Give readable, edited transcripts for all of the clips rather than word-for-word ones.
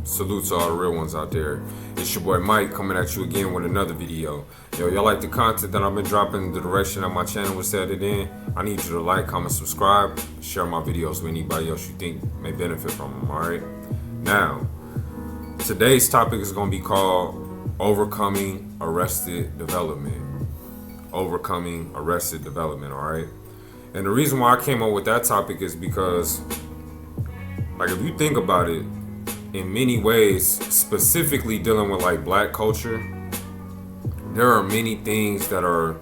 Salute to all the real ones out there. It's your boy Mike coming at you again with another video. Yo, y'all like the content that I've been dropping, the direction that my channel was headed in? I need you to like, comment, subscribe, share my videos with anybody else you think may benefit from them, alright? Now, today's topic is going to be called Overcoming Arrested Development. Overcoming Arrested Development, alright? And the reason why I came up with that topic is because, like, if you think about it, in many ways, specifically dealing with like black culture, there are many things that are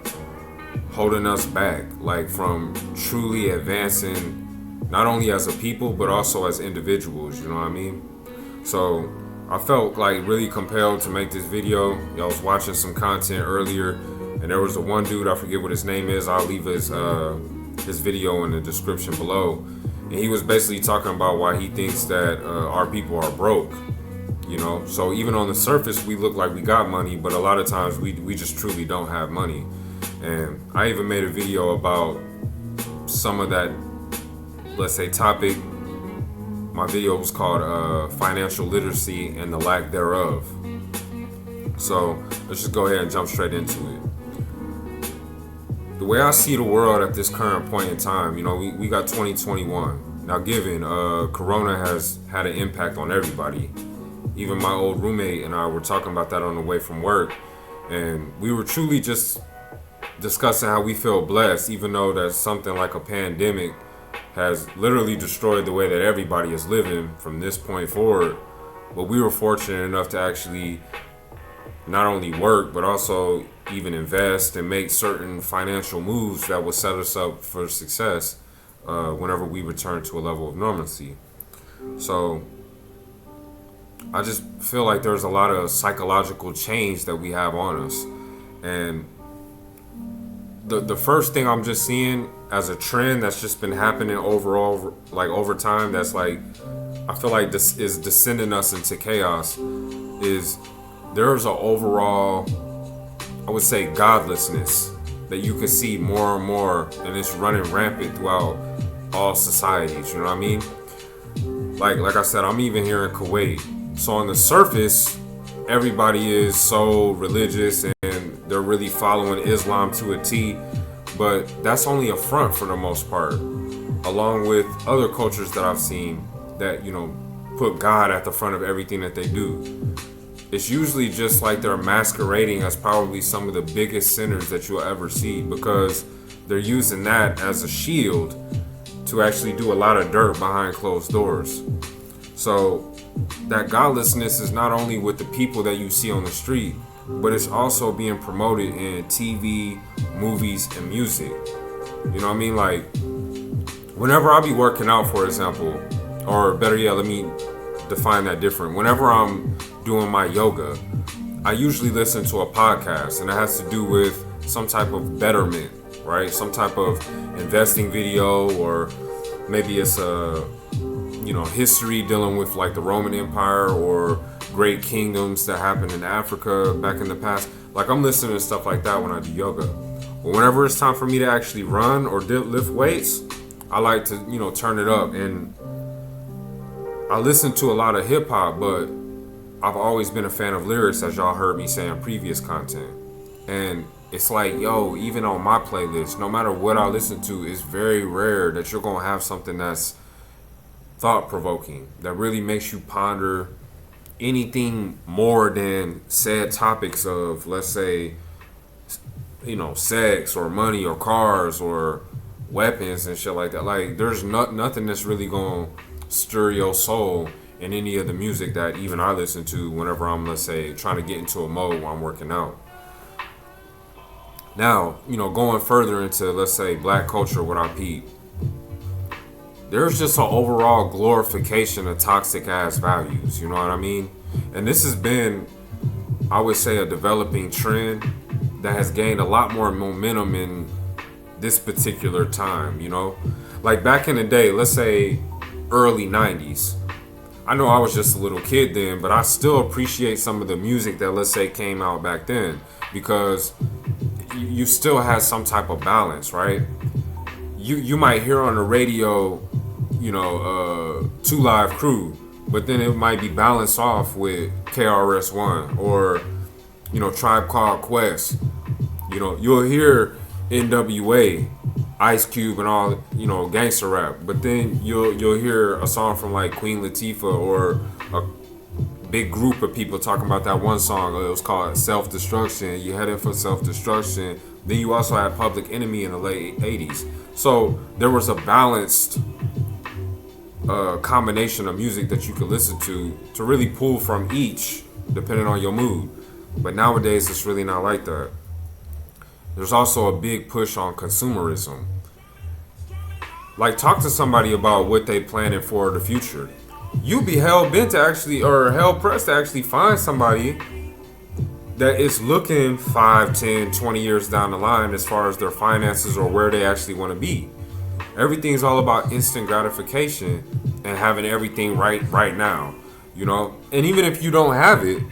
holding us back, like from truly advancing not only as a people but also as individuals, you know what I mean? So I felt like really compelled to make this video. I was watching some content earlier and there was a one dude, I forget what his name is, I'll leave his video in the description below. And he was basically talking about why he thinks that our people are broke, you know? So even on the surface, we look like we got money, but a lot of times we just truly don't have money. And I even made a video about some of that, let's say, topic. My video was called Financial Literacy and the Lack Thereof. So let's just go ahead and jump straight into it. The way I see the world at this current point in time, you know, we got 2021. Now, given Corona has had an impact on everybody. Even my old roommate and I were talking about that on the way from work. And we were truly just discussing how we feel blessed, even though that something like a pandemic has literally destroyed the way that everybody is living from this point forward. But we were fortunate enough to actually not only work, but also even invest and make certain financial moves that will set us up for success whenever we return to a level of normalcy. So I just feel like there's a lot of psychological change that we have on us. And the first thing I'm just seeing as a trend that's just been happening overall, like over time, that's like, I feel like this is descending us into chaos, is there's an overall, I would say, godlessness that you can see more and more, and it's running rampant throughout all societies, you know what I mean? Like I said, I'm even here in Kuwait. So on the surface, everybody is so religious and they're really following Islam to a T, but that's only a front for the most part, along with other cultures that I've seen that, you know, put God at the front of everything that they do. It's usually just like they're masquerading as probably some of the biggest sinners that you'll ever see, because they're using that as a shield to actually do a lot of dirt behind closed doors. So that godlessness is not only with the people that you see on the street, but it's also being promoted in TV, movies, and music. You know what I mean? Like, whenever I be working out, for example, or better yet, let me define that different. Whenever I'm doing my yoga, I usually listen to a podcast, and it has to do with some type of betterment, right? Some type of investing video, or maybe it's a, you know, history dealing with like the Roman Empire or great kingdoms that happened in Africa back in the past. Like, I'm listening to stuff like that when I do yoga. But whenever it's time for me to actually run or lift weights, I like to, you know, turn it up. And I listen to a lot of hip hop, but I've always been a fan of lyrics, as y'all heard me say in previous content. And it's like, yo, even on my playlist, no matter what I listen to, it's very rare that you're gonna have something that's thought-provoking, that really makes you ponder anything more than said topics of, let's say, you know, sex or money or cars or weapons and shit like that. Like, there's nothing that's really gonna stir your soul in any of the music that even I listen to whenever I'm, let's say, trying to get into a mode while I'm working out. Now, you know, going further into, let's say, black culture, what I peep, there's just an overall glorification of toxic ass values, you know what I mean? And this has been, I would say, a developing trend that has gained a lot more momentum in this particular time, you know? Like back in the day, let's say early 90s, I know I was just a little kid then, but I still appreciate some of the music that, let's say, came out back then, because you still had some type of balance, right? You might hear on the radio, you know, 2 Live Crew, but then it might be balanced off with KRS-One or, Tribe Called Quest. You'll hear NWA, Ice Cube, and all, gangster rap, but then you'll hear a song from like Queen Latifah or a big group of people talking about that one song. It was called Self-Destruction. You headed for self-destruction. Then you also had Public Enemy in the late 80s. So there was a balanced combination of music that you could listen to really pull from each, depending on your mood. But nowadays, it's really not like that. There's also a big push on consumerism. Like, talk to somebody about what they planning for the future. You'll be hell-bent to actually, or hell-pressed to actually find somebody that is looking 5, 10, 20 years down the line as far as their finances or where they actually want to be. Everything's all about instant gratification and having everything right now, And even if you don't have it,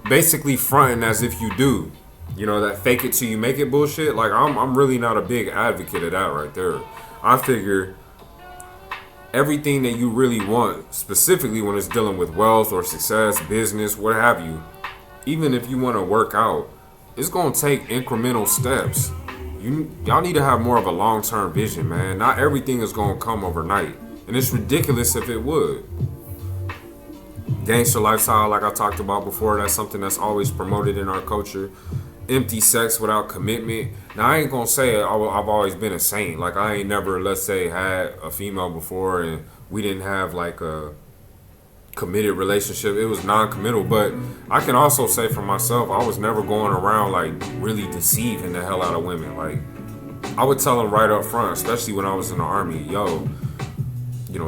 basically fronting as if you do. That fake it till you make it bullshit. Like, I'm really not a big advocate of that right there. I figure everything that you really want, specifically when it's dealing with wealth or success, business, what have you, even if you want to work out, it's going to take incremental steps. Y'all need to have more of a long-term vision, man. Not everything is going to come overnight. And it's ridiculous if it would. Gangster lifestyle, like I talked about before, that's something that's always promoted in our culture. Empty sex without commitment. Now, I ain't gonna say I've always been a saint. Like, I ain't never, let's say, had a female before and we didn't have like a committed relationship. It was non-committal. But I can also say for myself, I was never going around like really deceiving the hell out of women. Like, I would tell them right up front, especially when I was in the army, yo,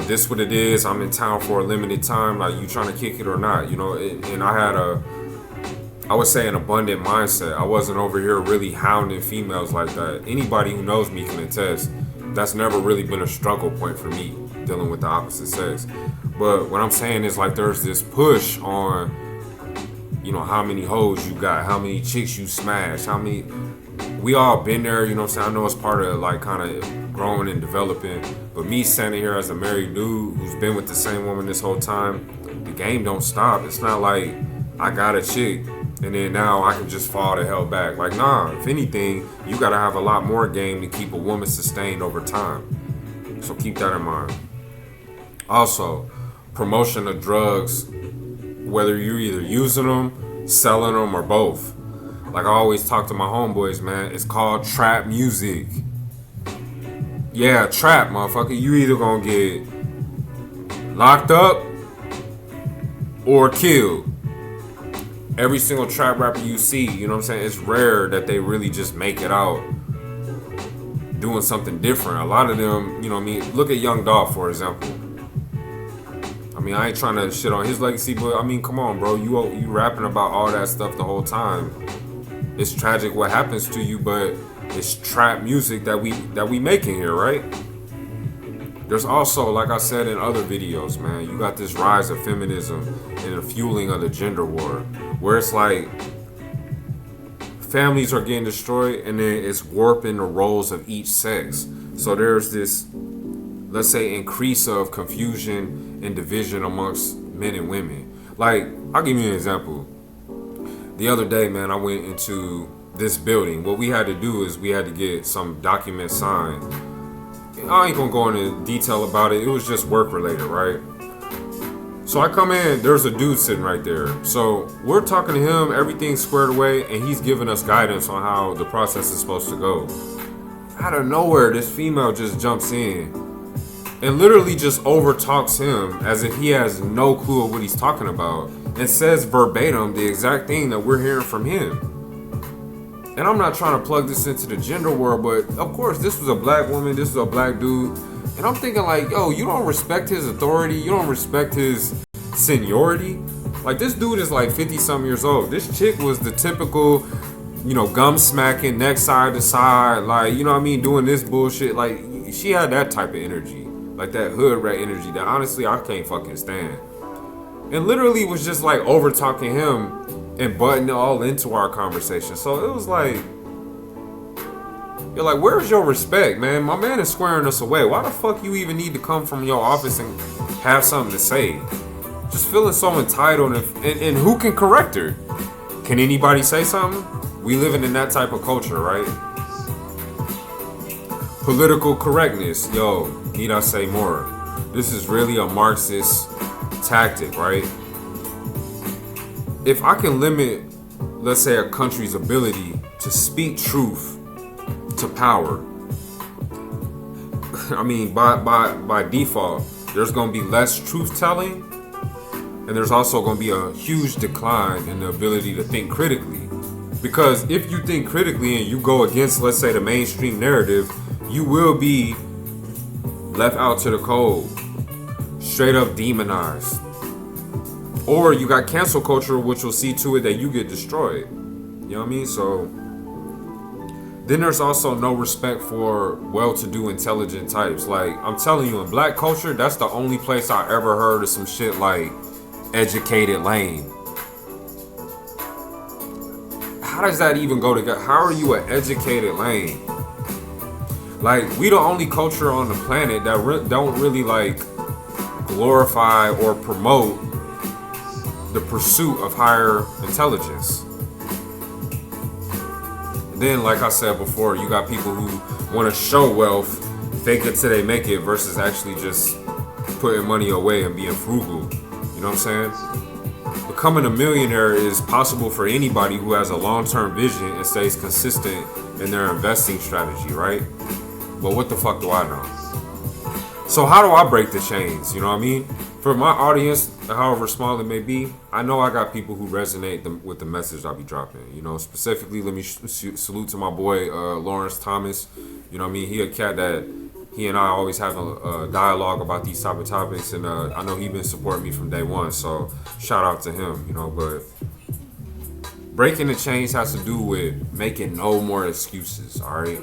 this what it is. I'm in town for a limited time. Like, you trying to kick it or not? And I had I would say an abundant mindset. I wasn't over here really hounding females like that. Anybody who knows me can attest. That's never really been a struggle point for me, dealing with the opposite sex. But what I'm saying is, like, there's this push on, how many hoes you got, how many chicks you smash, how many. We all been there, what I'm saying? I know it's part of, like, kind of growing and developing. But me standing here as a married dude who's been with the same woman this whole time, the game don't stop. It's not like I got a chick and then now I can just fall the hell back. Like, nah, if anything, you gotta have a lot more game to keep a woman sustained over time. So keep that in mind. Also, promotion of drugs, whether you're either using them, selling them, or both. Like I always talk to my homeboys, man, it's called trap music. Yeah, trap, motherfucker. You either gonna get locked up or killed. Every single trap rapper you see, it's rare that they really just make it out doing something different. A lot of them, look at Young Dolph, for example. I ain't trying to shit on his legacy, but come on, bro. You rapping about all that stuff the whole time. It's tragic what happens to you, but it's trap music that we making here, right? There's also, like I said in other videos, man, you got this rise of feminism and the fueling of the gender war, where it's like families are getting destroyed and then it's warping the roles of each sex. So there's this, let's say, increase of confusion and division amongst men and women. Like, I'll give you an example. The other day, man, I went into this building. What we had to do is we had to get some documents signed. I ain't gonna go into detail about it. It was just work related, right? So I come in, there's a dude sitting right there. So we're talking to him, everything's squared away, and he's giving us guidance on how the process is supposed to go. Out of nowhere, this female just jumps in and literally just overtalks him as if he has no clue of what he's talking about and says verbatim the exact thing that we're hearing from him. And I'm not trying to plug this into the gender world, but of course, this was a black woman, this was a black dude. And I'm thinking like, yo, you don't respect his authority, you don't respect his seniority. Like, this dude is like 50-something years old. This chick was the typical, gum smacking, neck side to side, like, doing this bullshit. Like, she had that type of energy, like that hood rat energy that honestly I can't fucking stand. And literally was just like over talking him and butting it all into our conversation. So it was like, You're like, where's your respect, man? My man is squaring us away. Why the fuck you even need to come from your office and have something to say? Just feeling so entitled, and who can correct her? Can anybody say something? We living in that type of culture, right? Political correctness. Yo, need I say more? This is really a Marxist tactic, right? If I can limit, let's say, a country's ability to speak truth to power, I mean, by default, there's going to be less truth telling, and there's also going to be a huge decline in the ability to think critically. Because if you think critically and you go against, let's say, the mainstream narrative, you will be left out to the cold, straight up demonized. Or you got cancel culture, which will see to it that you get destroyed. You know what I mean? So then there's also no respect for well-to-do, intelligent types. Like, I'm telling you, in black culture, that's the only place I ever heard of some shit like educated lane. How does that even go together? How are you an educated lane? Like, we the only culture on the planet that don't really like glorify or promote the pursuit of higher intelligence. Then, like I said before, you got people who want to show wealth, fake it till they make it, versus actually just putting money away and being frugal. You know what I'm saying? Becoming a millionaire is possible for anybody who has a long-term vision and stays consistent in their investing strategy, right? But what the fuck do I know? So how do I break the chains? You know what I mean? For my audience, however small it may be, I know I got people who resonate with the message I'll be dropping. You know, specifically, let me salute to my boy Lawrence Thomas. You know what I mean? He a cat that he and I always have a dialogue about these type of topics, and I know he been supporting me from day one. So shout out to him. You know, but breaking the chains has to do with making no more excuses. All right,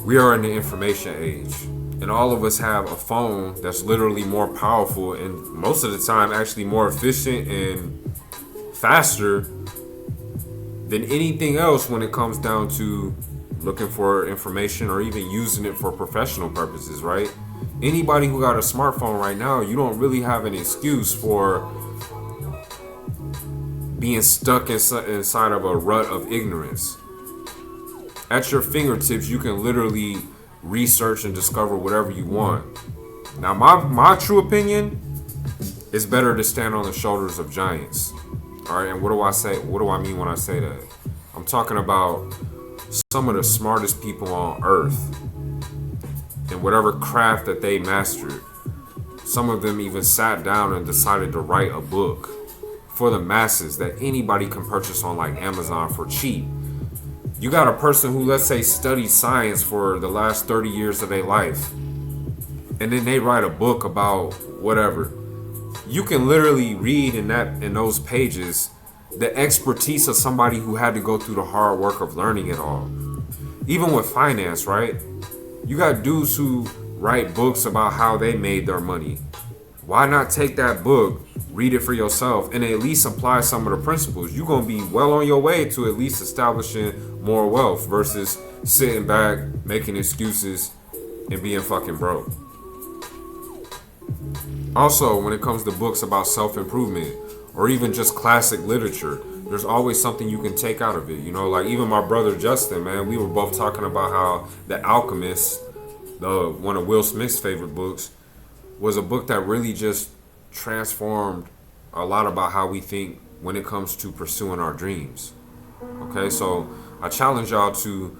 we are in the information age. And all of us have a phone that's literally more powerful and most of the time actually more efficient and faster than anything else when it comes down to looking for information or even using it for professional purposes, right? Anybody who got a smartphone right now, you don't really have an excuse for being stuck inside of a rut of ignorance. At your fingertips, you can literally research and discover whatever you want. Now, my true opinion is better to stand on the shoulders of giants. All right, and what do I say? What do I mean when I say that? I'm talking about some of the smartest people on earth in whatever craft that they mastered. Some of them even sat down and decided to write a book for the masses that anybody can purchase on like Amazon for cheap. You got a person who, let's say, studied science for the last 30 years of their life, and then they write a book about whatever. You can literally read in those pages the expertise of somebody who had to go through the hard work of learning it all. Even with finance, right? You got dudes who write books about how they made their money. Why not take that book, read it for yourself, and at least apply some of the principles? You're going to be well on your way to at least establishing more wealth versus sitting back, making excuses, and being fucking broke. Also, when it comes to books about self-improvement or even just classic literature, there's always something you can take out of it. You know, like even my brother Justin, man, we were both talking about how The Alchemist, one of Will Smith's favorite books, was a book that really just transformed a lot about how we think when it comes to pursuing our dreams. Okay, so I challenge y'all to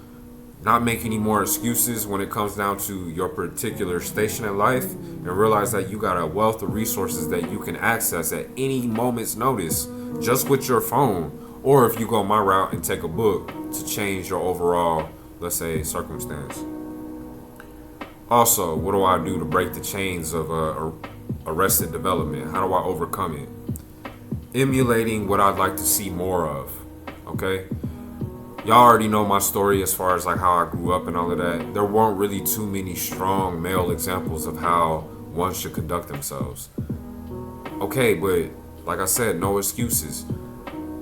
not make any more excuses when it comes down to your particular station in life, and realize that you got a wealth of resources that you can access at any moment's notice just with your phone, or if you go my route and take a book to change your overall, let's say, circumstance. Also, what do I do to break the chains of arrested development? How do I overcome it? Emulating what I'd like to see more of. Okay? Y'all already know my story as far as like how I grew up and all of that. There weren't really too many strong male examples of how one should conduct themselves. Okay, but like I said, no excuses.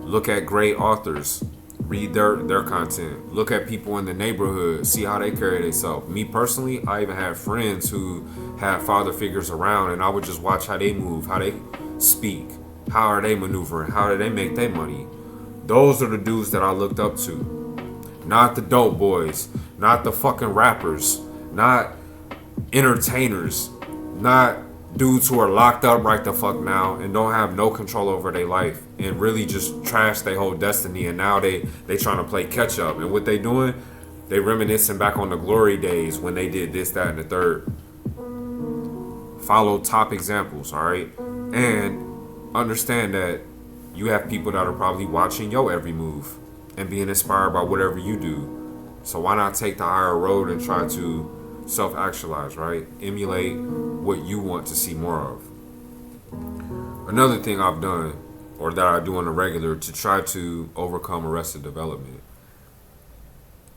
Look at great authors. read their content, look at people in the neighborhood, see how they carry themselves. Me personally, I even had friends who had father figures around, and I would just watch how they move, how they speak, how are they maneuvering, how do they make their money. Those are the dudes that I looked up to. Not the dope boys, not the fucking rappers, not entertainers, not dudes who are locked up right the fuck now and don't have no control over their life and really just trash their whole destiny, and now they trying to play catch up. And what they doing, they reminiscing back on the glory days when they did this, that, and the third. Follow top examples, all right? And understand that you have people that are probably watching your every move and being inspired by whatever you do. So why not take the higher road and try to self-actualize, right? Emulate what you want to see more of. Another thing I've done, or that I do on a regular to try to overcome arrested development,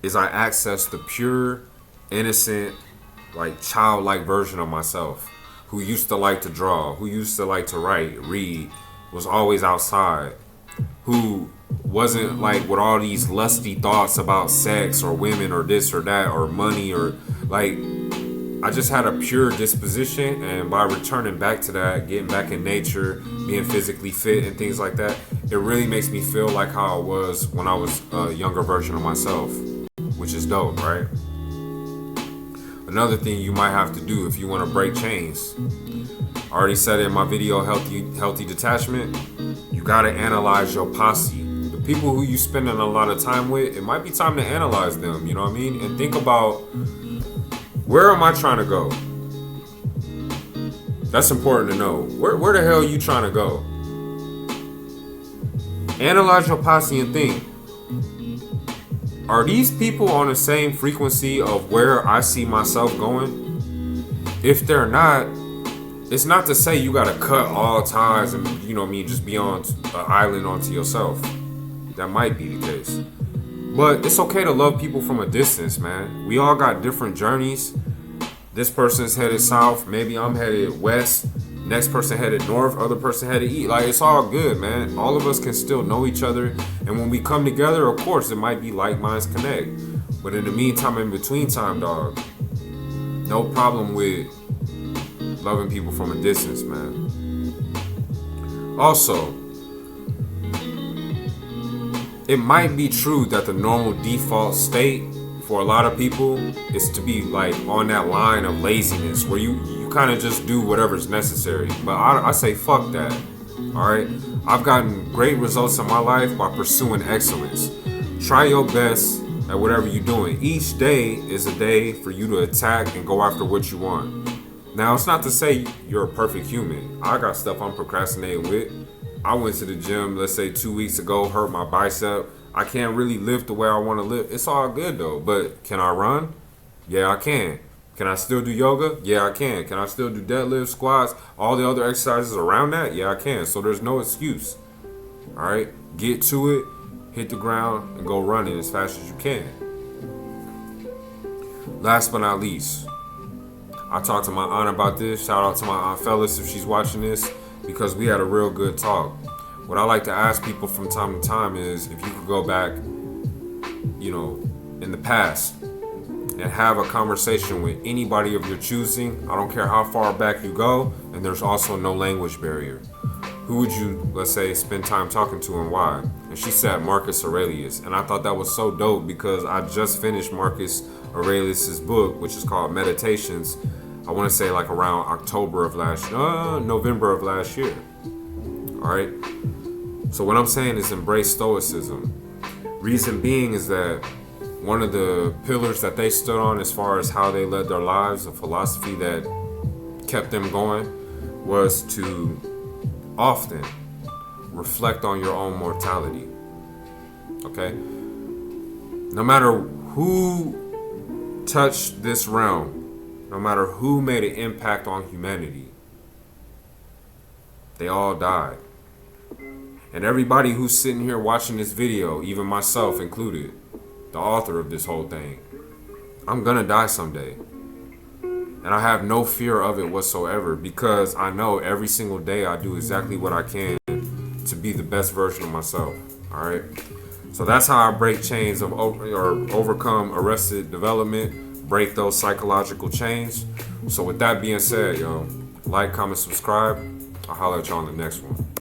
is I access the pure, innocent, like childlike version of myself who used to like to draw, who used to like to write, read, was always outside, who wasn't like with all these lusty thoughts about sex or women or this or that or money, or like, I just had a pure disposition, and by returning back to that, getting back in nature, being physically fit and things like that, it really makes me feel like how I was when I was a younger version of myself, which is dope, right? Another thing you might have to do if you want to break chains, I already said it in my video, healthy detachment. You gotta analyze your posse. The people who you spending a lot of time with, it might be time to analyze them, you know what I mean? And think about, where am I trying to go? That's important to know. Where the hell are you trying to go? Analyze your posse and think, are these people on the same frequency of where I see myself going? If they're not, it's not to say you gotta cut all ties and, you know what I mean, just be on an island onto yourself. That might be the case. But it's okay to love people from a distance, man. We all got different journeys. This person's headed south, maybe I'm headed west. Next person headed north, other person headed east. Like, it's all good, man. All of us can still know each other. And when we come together, of course, it might be like minds connect. But in the meantime, in between time, dog, no problem with loving people from a distance, man. Also, it might be true that the normal default state for a lot of people is to be like on that line of laziness where you kind of just do whatever's necessary. But I say fuck that. All right, I've gotten great results in my life by pursuing excellence. Try your best at whatever you're doing. Each day is a day for you to attack and go after what you want. Now, it's not to say you're a perfect human. I got stuff I'm procrastinating with. I went to the gym, let's say 2 weeks ago, hurt my bicep. I can't really lift the way I want to lift. It's all good though. But can I run? Yeah, I can. Can I still do yoga? Yeah, I can. Can I still do deadlifts, squats, all the other exercises around that? Yeah, I can. So there's no excuse. All right, get to it, hit the ground, and go running as fast as you can. Last but not least, I talked to my aunt about this. Shout out to my aunt Phyllis if she's watching this, because we had a real good talk. What I like to ask people from time to time is if you could go back, you know, in the past and have a conversation with anybody of your choosing. I don't care how far back you go, and there's also no language barrier. Who would you, let's say, spend time talking to and why? And she said Marcus Aurelius. And I thought that was so dope because I just finished Marcus Aurelius's book, which is called Meditations. I want to say like around November of last year. All right. So what I'm saying is embrace Stoicism. Reason being is that one of the pillars that they stood on as far as how they led their lives, a philosophy that kept them going, was to often reflect on your own mortality. Okay? No matter who touched this realm, no matter who made an impact on humanity, they all died. And everybody who's sitting here watching this video, even myself included, the author of this whole thing, I'm gonna die someday. And I have no fear of it whatsoever, because I know every single day I do exactly what I can to be the best version of myself. All right. So that's how I break chains of or overcome arrested development, break those psychological chains. So with that being said, like, comment, subscribe. I'll holler at y'all on the next one.